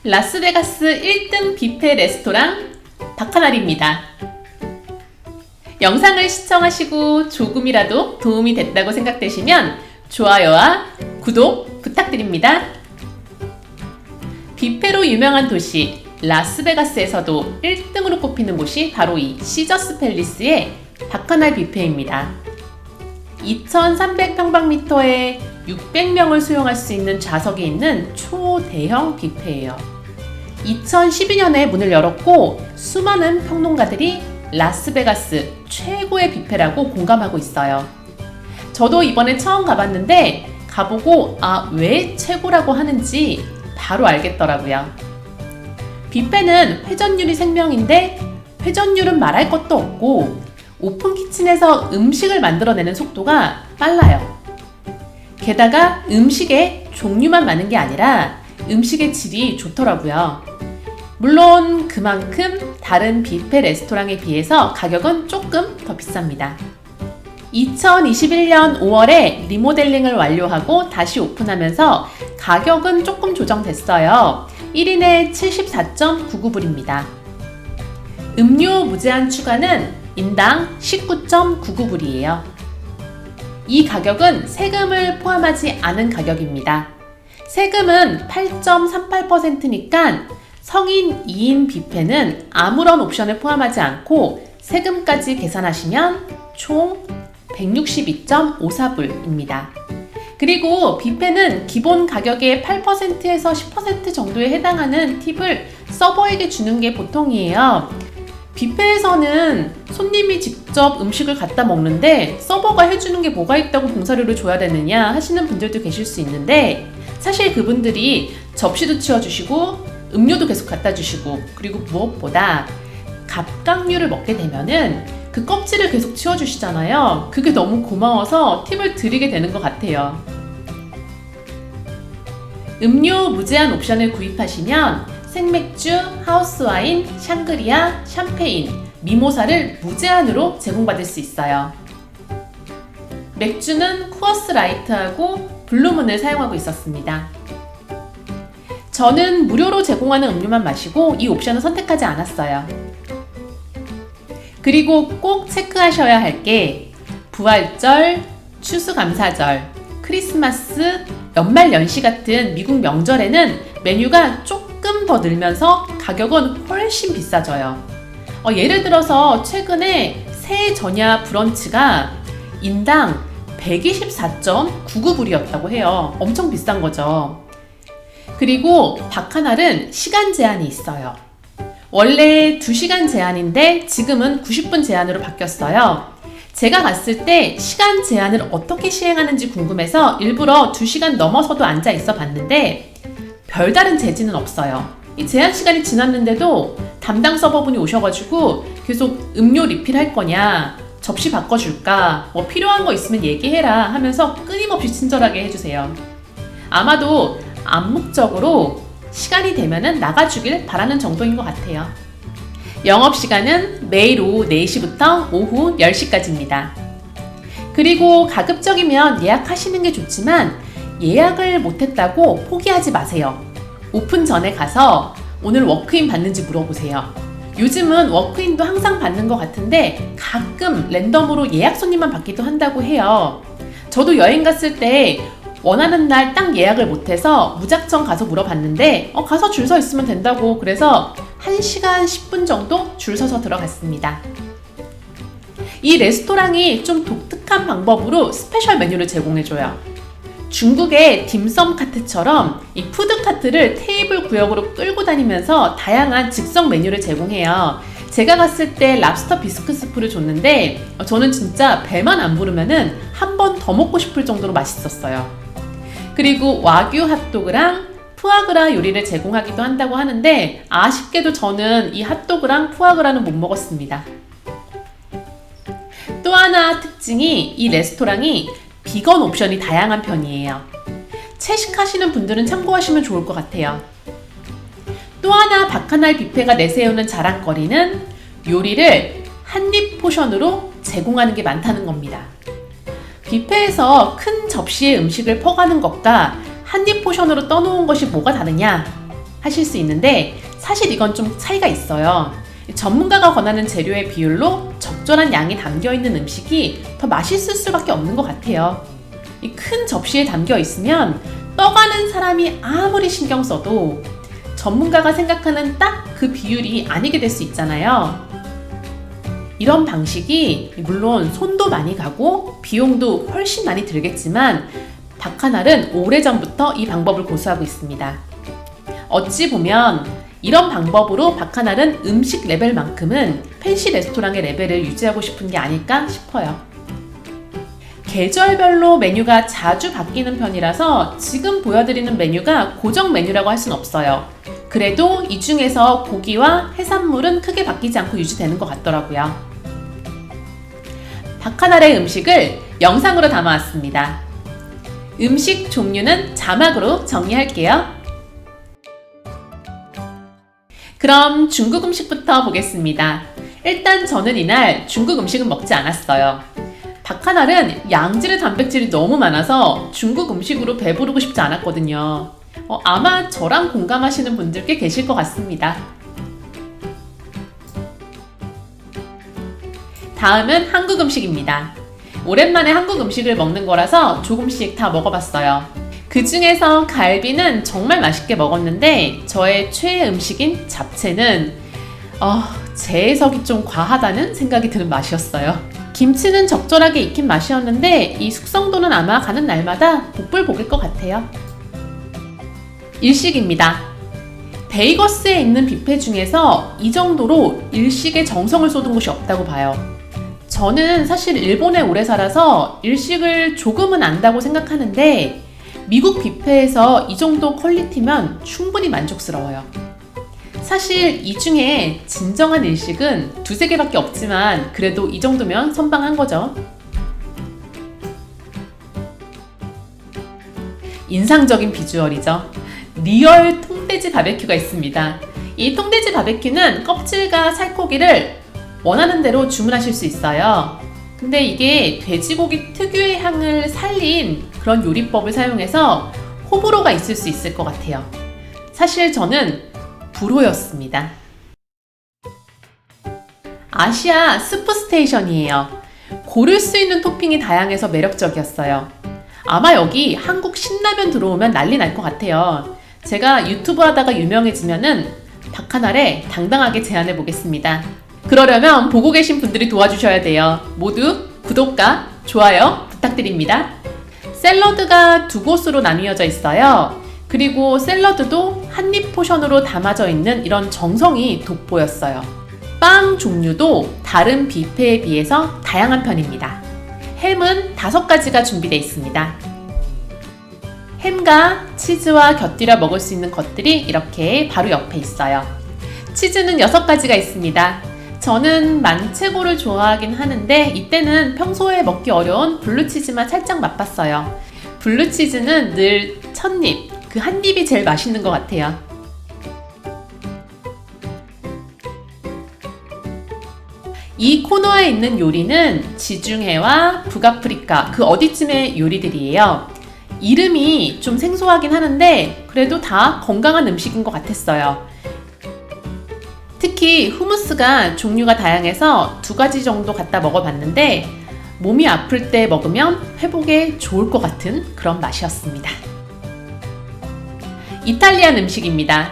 라스베가스 1등 뷔페 레스토랑 바카날입니다. 영상을 시청하시고 조금이라도 도움이 됐다고 생각되시면 좋아요와 구독 부탁드립니다. 뷔페로 유명한 도시 라스베가스에서도 1등으로 꼽히는 곳이 바로 이 시저스 팰리스의 바카날 뷔페입니다. 2300평방미터에 600명을 수용할 수 있는 좌석이 있는 초대형 뷔페예요. 2012년에 문을 열었고 수많은 평론가들이 라스베가스 최고의 뷔페라고 공감하고 있어요. 저도 이번에 처음 가봤는데 가보고 왜 최고라고 하는지 바로 알겠더라고요. 뷔페는 회전율이 생명인데 회전율은 말할 것도 없고 오픈 키친에서 음식을 만들어내는 속도가 빨라요. 게다가 음식의 종류만 많은 게 아니라 음식의 질이 좋더라고요. 물론 그만큼 다른 뷔페 레스토랑에 비해서 가격은 조금 더 비쌉니다. 2021년 5월에 리모델링을 완료하고 다시 오픈하면서 가격은 조금 조정됐어요. 1인에 74.99불입니다. 음료 무제한 추가는 인당 19.99불이에요. 이 가격은 세금을 포함하지 않은 가격입니다. 세금은 8.38%니까 성인 2인 뷔페는 아무런 옵션을 포함하지 않고 세금까지 계산하시면 총 162.54불입니다. 그리고 뷔페는 기본 가격의 8%에서 10% 정도에 해당하는 팁을 서버에게 주는 게 보통이에요. 뷔페에서는 손님이 직접 음식을 갖다 먹는데 서버가 해주는 게 뭐가 있다고 봉사료를 줘야 되느냐 하시는 분들도 계실 수 있는데 사실 그분들이 접시도 치워주시고 음료도 계속 갖다 주시고 그리고 무엇보다 갑각류를 먹게 되면은 그 껍질을 계속 치워주시잖아요. 그게 너무 고마워서 팁을 드리게 되는 것 같아요. 음료 무제한 옵션을 구입하시면 생맥주, 하우스와인, 샹그리아, 샴페인, 미모사를 무제한으로 제공받을 수 있어요. 맥주는 쿠어스 라이트하고 블루문을 사용하고 있었습니다. 저는 무료로 제공하는 음료만 마시고 이 옵션을 선택하지 않았어요. 그리고 꼭 체크하셔야 할 게 부활절, 추수감사절, 크리스마스, 연말연시 같은 미국 명절에는 메뉴가 조금 더 늘면서 가격은 훨씬 비싸져요. 예를 들어서 최근에 새해 전야 브런치가 인당 124.99불이었다고 해요. 엄청 비싼 거죠. 그리고 바카날은 시간 제한이 있어요. 원래 2시간 제한인데 지금은 90분 제한으로 바뀌었어요. 제가 갔을 때 시간 제한을 어떻게 시행하는지 궁금해서 일부러 2시간 넘어서도 앉아 있어 봤는데 별다른 제지는 없어요. 이 제한 시간이 지났는데도 담당 서버분이 오셔가지고 계속 음료 리필할 거냐, 접시 바꿔줄까, 뭐 필요한 거 있으면 얘기해라 하면서 끊임없이 친절하게 해주세요. 아마도 암묵적으로 시간이 되면은 나가주길 바라는 정도인 것 같아요. 영업시간은 매일 오후 4시부터 오후 10시까지입니다. 그리고 가급적이면 예약하시는 게 좋지만 예약을 못했다고 포기하지 마세요. 오픈 전에 가서 오늘 워크인 받는지 물어보세요. 요즘은 워크인도 항상 받는 것 같은데 가끔 랜덤으로 예약 손님만 받기도 한다고 해요. 저도 여행 갔을 때 원하는 날 딱 예약을 못해서 무작정 가서 물어봤는데 가서 줄 서 있으면 된다고 그래서 1시간 10분 정도 줄 서서 들어갔습니다. 이 레스토랑이 좀 독특한 방법으로 스페셜 메뉴를 제공해줘요. 중국의 딤섬 카트처럼 이 푸드 카트를 테이블 구역으로 끌고 다니면서 다양한 즉석 메뉴를 제공해요. 제가 갔을 때 랍스터 비스크스프를 줬는데 저는 진짜 배만 안 부르면은 한 번 더 먹고 싶을 정도로 맛있었어요. 그리고 와규 핫도그랑 푸아그라 요리를 제공하기도 한다고 하는데 아쉽게도 저는 이 핫도그랑 푸아그라는 못 먹었습니다. 또 하나 특징이 이 레스토랑이 비건 옵션이 다양한 편이에요. 채식하시는 분들은 참고하시면 좋을 것 같아요. 또 하나 바카날 뷔페가 내세우는 자랑거리는 요리를 한입 포션으로 제공하는 게 많다는 겁니다. 뷔페에서 큰 접시에 음식을 퍼가는 것과 한입 포션으로 떠놓은 것이 뭐가 다르냐? 하실 수 있는데 사실 이건 좀 차이가 있어요. 전문가가 권하는 재료의 비율로 적절한 양이 담겨있는 음식이 더 맛있을 수밖에 없는 것 같아요. 이 큰 접시에 담겨 있으면 떠가는 사람이 아무리 신경 써도 전문가가 생각하는 딱 그 비율이 아니게 될 수 있잖아요. 이런 방식이 물론 손도 많이 가고 비용도 훨씬 많이 들겠지만 바카날은 오래전부터 이 방법을 고수하고 있습니다. 어찌 보면 이런 방법으로 바카날은 음식 레벨만큼은 펜시 레스토랑의 레벨을 유지하고 싶은 게 아닐까 싶어요. 계절별로 메뉴가 자주 바뀌는 편이라서 지금 보여드리는 메뉴가 고정 메뉴라고 할 수는 없어요. 그래도 이 중에서 고기와 해산물은 크게 바뀌지 않고 유지되는 것 같더라고요. 바카날의 음식을 영상으로 담아왔습니다. 음식 종류는 자막으로 정리할게요. 그럼 중국 음식부터 보겠습니다. 일단 저는 이날 중국 음식은 먹지 않았어요. 바카날은 양질의 단백질이 너무 많아서 중국 음식으로 배부르고 싶지 않았거든요. 아마 저랑 공감하시는 분들 꽤 계실 것 같습니다. 다음은 한국 음식입니다. 오랜만에 한국 음식을 먹는 거라서 조금씩 다 먹어봤어요. 그 중에서 갈비는 정말 맛있게 먹었는데 저의 최애 음식인 잡채는 제 해석이 좀 과하다는 생각이 드는 맛이었어요. 김치는 적절하게 익힌 맛이었는데 이 숙성도는 아마 가는 날마다 복불복일 것 같아요. 일식입니다. 베이거스에 있는 뷔페 중에서 이 정도로 일식에 정성을 쏟은 곳이 없다고 봐요. 저는 사실 일본에 오래 살아서 일식을 조금은 안다고 생각하는데 미국 뷔페에서 이 정도 퀄리티면 충분히 만족스러워요. 사실 이 중에 진정한 일식은 두세 개밖에 없지만 그래도 이 정도면 선방한 거죠. 인상적인 비주얼이죠. 리얼 통돼지 바베큐가 있습니다. 이 통돼지 바베큐는 껍질과 살코기를 원하는 대로 주문하실 수 있어요. 근데 이게 돼지고기 특유의 향을 살린 그런 요리법을 사용해서 호불호가 있을 수 있을 것 같아요. 사실 저는 불호였습니다. 아시아 스프스테이션이에요. 고를 수 있는 토핑이 다양해서 매력적이었어요. 아마 여기 한국 신라면 들어오면 난리 날 것 같아요. 제가 유튜브 하다가 유명해지면은 바카날에 당당하게 제안해 보겠습니다. 그러려면 보고 계신 분들이 도와주셔야 돼요. 모두 구독과 좋아요 부탁드립니다. 샐러드가 두 곳으로 나뉘어져 있어요. 그리고 샐러드도 한입 포션으로 담아져 있는 이런 정성이 돋보였어요. 빵 종류도 다른 뷔페에 비해서 다양한 편입니다. 햄은 5가지가 준비되어 있습니다. 햄과 치즈와 곁들여 먹을 수 있는 것들이 이렇게 바로 옆에 있어요. 치즈는 6가지가 있습니다. 저는 만체고를 좋아하긴 하는데 이때는 평소에 먹기 어려운 블루치즈만 살짝 맛봤어요. 블루치즈는 늘 첫입, 그 한 입이 제일 맛있는 것 같아요. 이 코너에 있는 요리는 지중해와 북아프리카 그 어디쯤의 요리들이에요. 이름이 좀 생소하긴 하는데 그래도 다 건강한 음식인 것 같았어요. 특히 후무스가 종류가 다양해서 2가지 정도 갖다 먹어봤는데 몸이 아플 때 먹으면 회복에 좋을 것 같은 그런 맛이었습니다. 이탈리안 음식입니다.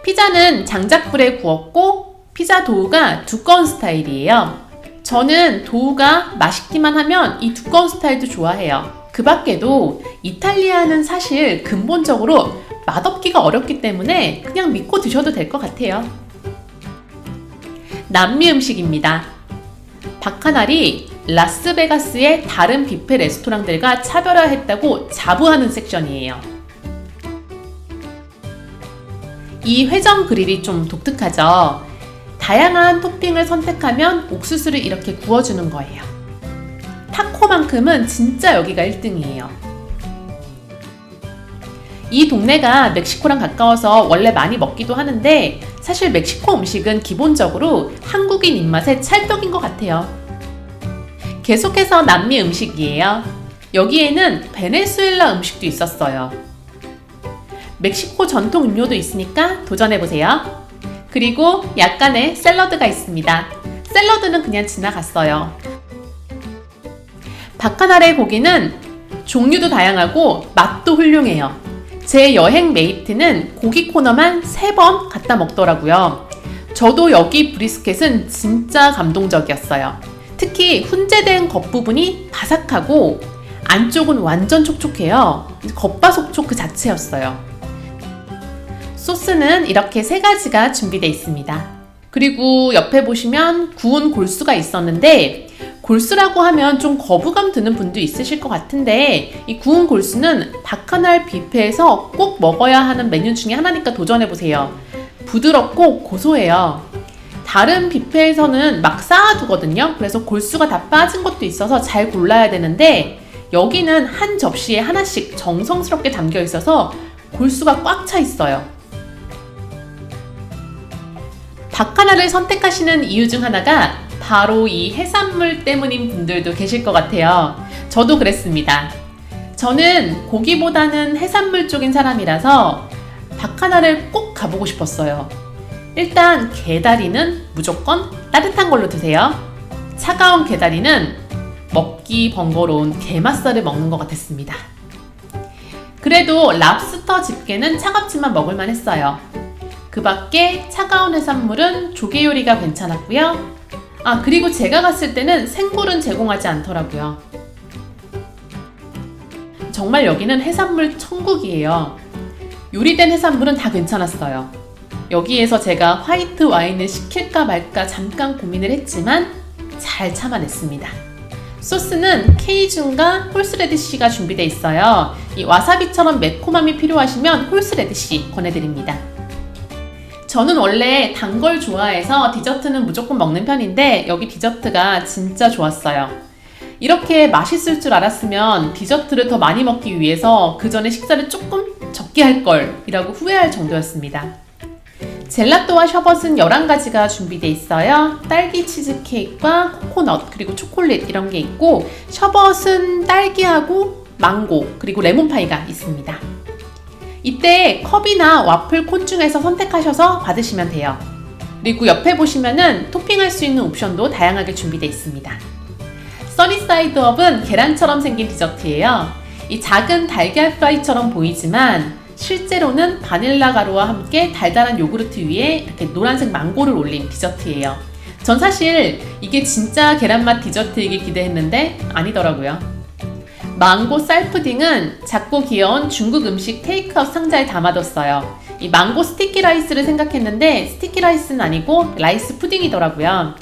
피자는 장작불에 구웠고 피자 도우가 두꺼운 스타일이에요. 저는 도우가 맛있기만 하면 이 두꺼운 스타일도 좋아해요. 그 밖에도 이탈리아는 사실 근본적으로 맛없기가 어렵기 때문에 그냥 믿고 드셔도 될 것 같아요. 남미 음식입니다. 바카날이 라스베가스의 다른 뷔페 레스토랑들과 차별화했다고 자부하는 섹션이에요. 이 회전 그릴이 좀 독특하죠. 다양한 토핑을 선택하면 옥수수를 이렇게 구워주는 거예요. 타코만큼은 진짜 여기가 1등이에요. 이 동네가 멕시코랑 가까워서 원래 많이 먹기도 하는데 사실 멕시코 음식은 기본적으로 한국인 입맛에 찰떡인 것 같아요. 계속해서 남미 음식이에요. 여기에는 베네수엘라 음식도 있었어요. 멕시코 전통 음료도 있으니까 도전해보세요. 그리고 약간의 샐러드가 있습니다. 샐러드는 그냥 지나갔어요. 바카날의 고기는 종류도 다양하고 맛도 훌륭해요. 제 여행 메이트는 고기 코너만 3번 갖다 먹더라고요. 저도 여기 브리스켓은 진짜 감동적이었어요. 특히 훈제된 겉부분이 바삭하고 안쪽은 완전 촉촉해요. 겉바속촉 그 자체였어요. 소스는 이렇게 3가지가 준비되어 있습니다. 그리고 옆에 보시면 구운 골수가 있었는데 골수라고 하면 좀 거부감 드는 분도 있으실 것 같은데 이 구운 골수는 바카날 뷔페에서 꼭 먹어야 하는 메뉴 중에 하나니까 도전해보세요. 부드럽고 고소해요. 다른 뷔페에서는 막 쌓아두거든요. 그래서 골수가 다 빠진 것도 있어서 잘 골라야 되는데 여기는 한 접시에 하나씩 정성스럽게 담겨 있어서 골수가 꽉 차 있어요. 바카날을 선택하시는 이유 중 하나가 바로 이 해산물 때문인 분들도 계실 것 같아요. 저도 그랬습니다. 저는 고기보다는 해산물 쪽인 사람이라서 바카날을 꼭 가보고 싶었어요. 일단 게다리는 무조건 따뜻한 걸로 드세요. 차가운 게다리는 먹기 번거로운 게맛살을 먹는 것 같았습니다. 그래도 랍스터 집게는 차갑지만 먹을만 했어요. 그 밖에 차가운 해산물은 조개 요리가 괜찮았고요. 그리고 제가 갔을 때는 생굴은 제공하지 않더라고요. 정말 여기는 해산물 천국이에요. 요리된 해산물은 다 괜찮았어요. 여기에서 제가 화이트 와인을 시킬까 말까 잠깐 고민을 했지만 잘 참아냈습니다. 소스는 케이준과 홀스레디쉬가 준비되어 있어요. 이 와사비처럼 매콤함이 필요하시면 홀스레디쉬 권해드립니다. 저는 원래 단 걸 좋아해서 디저트는 무조건 먹는 편인데 여기 디저트가 진짜 좋았어요. 이렇게 맛있을 줄 알았으면 디저트를 더 많이 먹기 위해서 그 전에 식사를 조금 적게 할 걸 이라고 후회할 정도였습니다. 젤라또와 셔벗은 11가지가 준비되어 있어요. 딸기 치즈케이크와 코코넛 그리고 초콜릿 이런 게 있고 셔벗은 딸기하고 망고 그리고 레몬파이가 있습니다. 이때 컵이나 와플 콘 중에서 선택하셔서 받으시면 돼요. 그리고 옆에 보시면은 토핑할 수 있는 옵션도 다양하게 준비되어 있습니다. 써니사이드업은 계란처럼 생긴 디저트예요. 이 작은 달걀 프라이처럼 보이지만 실제로는 바닐라 가루와 함께 달달한 요구르트 위에 이렇게 노란색 망고를 올린 디저트예요. 전 사실 이게 진짜 계란맛 디저트이길 기대했는데 아니더라고요. 망고 쌀푸딩은 작고 귀여운 중국 음식 테이크아웃 상자에 담아뒀어요. 이 망고 스티키 라이스를 생각했는데 스티키 라이스는 아니고 라이스 푸딩이더라고요.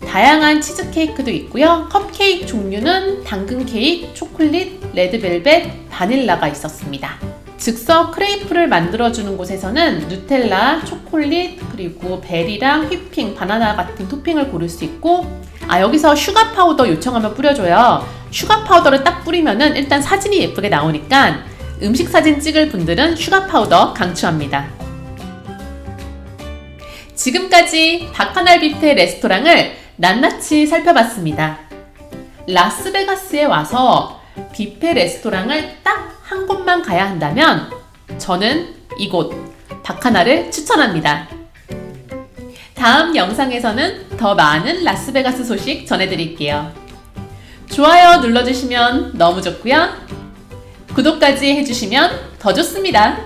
다양한 치즈케이크도 있고요. 컵케이크 종류는 당근 케이크, 초콜릿, 레드벨벳, 바닐라가 있었습니다. 즉석 크레이프를 만들어주는 곳에서는 누텔라, 초콜릿, 그리고 베리랑 휘핑, 바나나 같은 토핑을 고를 수 있고 여기서 슈가 파우더 요청하면 뿌려줘요. 슈가 파우더를 딱 뿌리면은 일단 사진이 예쁘게 나오니까 음식 사진 찍을 분들은 슈가 파우더 강추합니다. 지금까지 바카날 뷔페 레스토랑을 낱낱이 살펴봤습니다. 라스베가스에 와서 뷔페 레스토랑을 딱 한 곳만 가야 한다면 저는 이곳 바카날을 추천합니다. 다음 영상에서는 더 많은 라스베가스 소식 전해드릴게요. 좋아요 눌러주시면 너무 좋고요. 구독까지 해주시면 더 좋습니다.